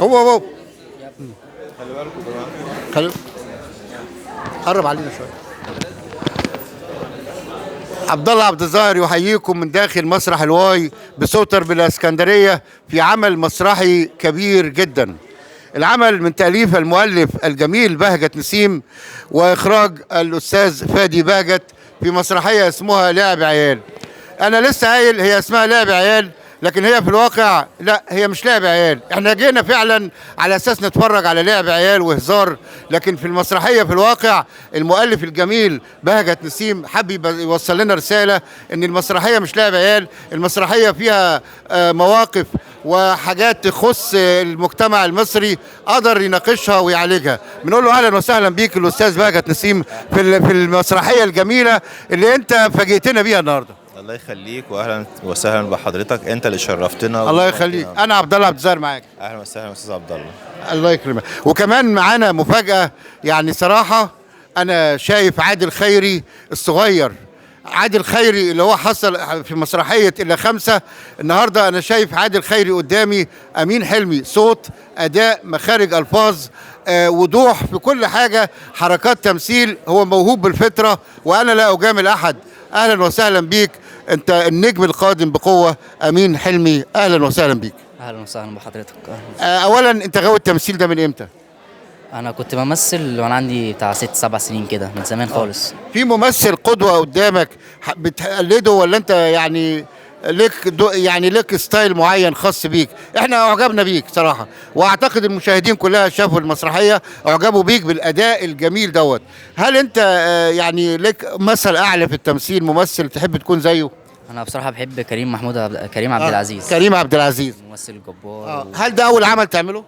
هو خلي بالكم يا جماعه، قرب علينا شويه. عبد الله عبد الظاهر يحييكم من داخل مسرح الواي بسوتر بالاسكندريه في عمل مسرحي كبير جدا. العمل من تأليف المؤلف الجميل بهجت نسيم وإخراج الأستاذ فادي بهجت في مسرحية اسمها لعب عيال. أنا لسه قايل هي اسمها لعب عيال، لكن هي في الواقع لا، هي مش لعب عيال. احنا جينا فعلا على اساس نتفرج على لعب عيال وهزار، لكن في المسرحيه في الواقع المؤلف الجميل بهجت نسيم حب يوصل لنا رساله ان المسرحيه مش لعب عيال، المسرحيه فيها مواقف وحاجات تخص المجتمع المصري قدر يناقشها ويعالجها. بنقول له اهلا وسهلا بيك الاستاذ بهجت نسيم في المسرحيه الجميله اللي انت فاجئتنا بيها النهارده. الله يخليك واهلا وسهلا بحضرتك، انت اللي شرفتنا. الله يخليك. انا عبد الله عبد الظاهر معاك. اهلا وسهلا استاذ عبد الله. الله يكرمك. وكمان معانا مفاجاه، يعني صراحه انا شايف عادل خيري الصغير، عادل خيري اللي هو حصل في مسرحيه الا خمسه. النهارده انا شايف عادل خيري قدامي، امين حلمي صوت، اداء، مخارج الفاظ، وضوح في كل حاجه، حركات تمثيل. هو موهوب بالفطره وانا لا اجامل احد. اهلا وسهلا بيك، انت النجم القادم بقوه امين حلمي، اهلا وسهلا بيك. اهلا وسهلا بحضرتك. اولا انت غاوي التمثيل ده من امتى؟ انا كنت بمثل وانا عندي بتاع 6 7 سنين كده، من زمان خالص. في ممثل قدوه قدامك بتقلده ولا انت يعني لك ستايل معين خاص بيك؟ احنا اعجبنا بيك صراحه، واعتقد المشاهدين كلها شافوا المسرحيه اعجبوا بيك بالاداء الجميل دوت. هل انت يعني لك مثل اعلى في التمثيل، ممثل تحب تكون زيه؟ انا بصراحه بحب كريم عبد العزيز. كريم عبد العزيز ممثل جبار. هل ده اول عمل تعمله؟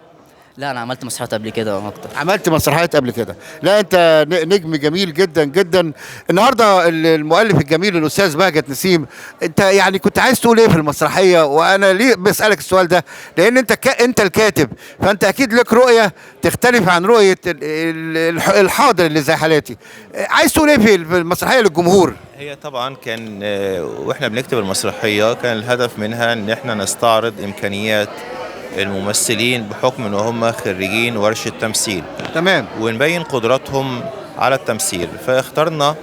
لا انا عملت مسرحيات قبل كده اكتر. عملت مسرحيات قبل كده. لا انت نجم جميل جدا جدا. النهارده المؤلف الجميل الاستاذ بهجت نسيم، انت يعني كنت عايز تقول ايه في المسرحيه؟ وانا ليه بسالك السؤال ده؟ لان انت الكاتب، فانت اكيد لك رؤيه تختلف عن رؤيه الحاضر اللي زي حالاتي. عايز تقول ايه في المسرحيه للجمهور؟ هي طبعا كان واحنا بنكتب المسرحيه كان الهدف منها ان احنا نستعرض امكانيات الممثلين بحكم ان هم خريجين ورشة تمثيل. تمام. ونبين قدراتهم على التمثيل، فاخترنا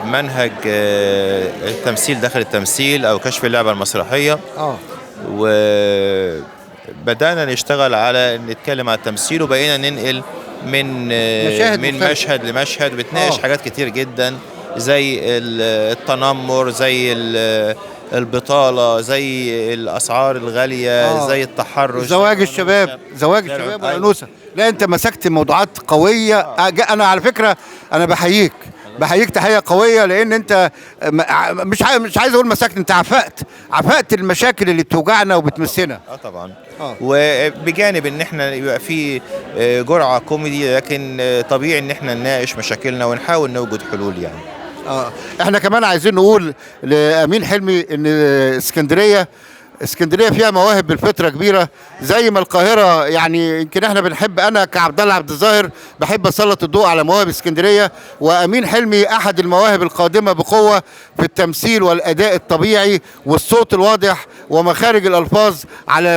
منهج التمثيل داخل التمثيل او كشف اللعبة المسرحية. وبدأنا نشتغل على نتكلم على التمثيل، وبقينا ننقل من مشهد لمشهد، بتناقش حاجات كتير جدا زي التنمر، زي البطالة، زي الأسعار الغالية، زي التحرش، زواج الشباب والأنوثة. لا أنت مسكت موضوعات قوية. أنا على فكرة أنا بحييك تحية قوية، لأن أنت مش عايز أقول مسكت، أنت عفقت المشاكل اللي بتوجعنا وبتمسنا. طبعا. وبجانب إن إحنا يبقى في جرعة كوميدي، لكن طبيعي إن إحنا نناقش مشاكلنا ونحاول نوجد حلول يعني. احنا كمان عايزين نقول لامين حلمي ان اسكندريه فيها مواهب بالفطره كبيره زي ما القاهره. يعني يمكن احنا بنحب، انا كعبد الله عبد الظاهر بحب اسلط الضوء على مواهب اسكندريه، وامين حلمي احد المواهب القادمه بقوه في التمثيل والاداء الطبيعي والصوت الواضح ومخارج الالفاظ على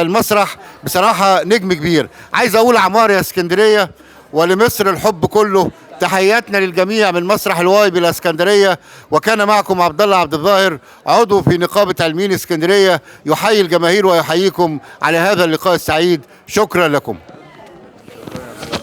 المسرح. بصراحه نجم كبير. عايز اقول عمار يا اسكندريه ولمصر الحب كله. تحياتنا للجميع من مسرح الواي بالاسكندريه. وكان معكم عبد الله عبد الظاهر عضو في نقابه علمين اسكندريه، يحيي الجماهير ويحييكم على هذا اللقاء السعيد. شكرا لكم.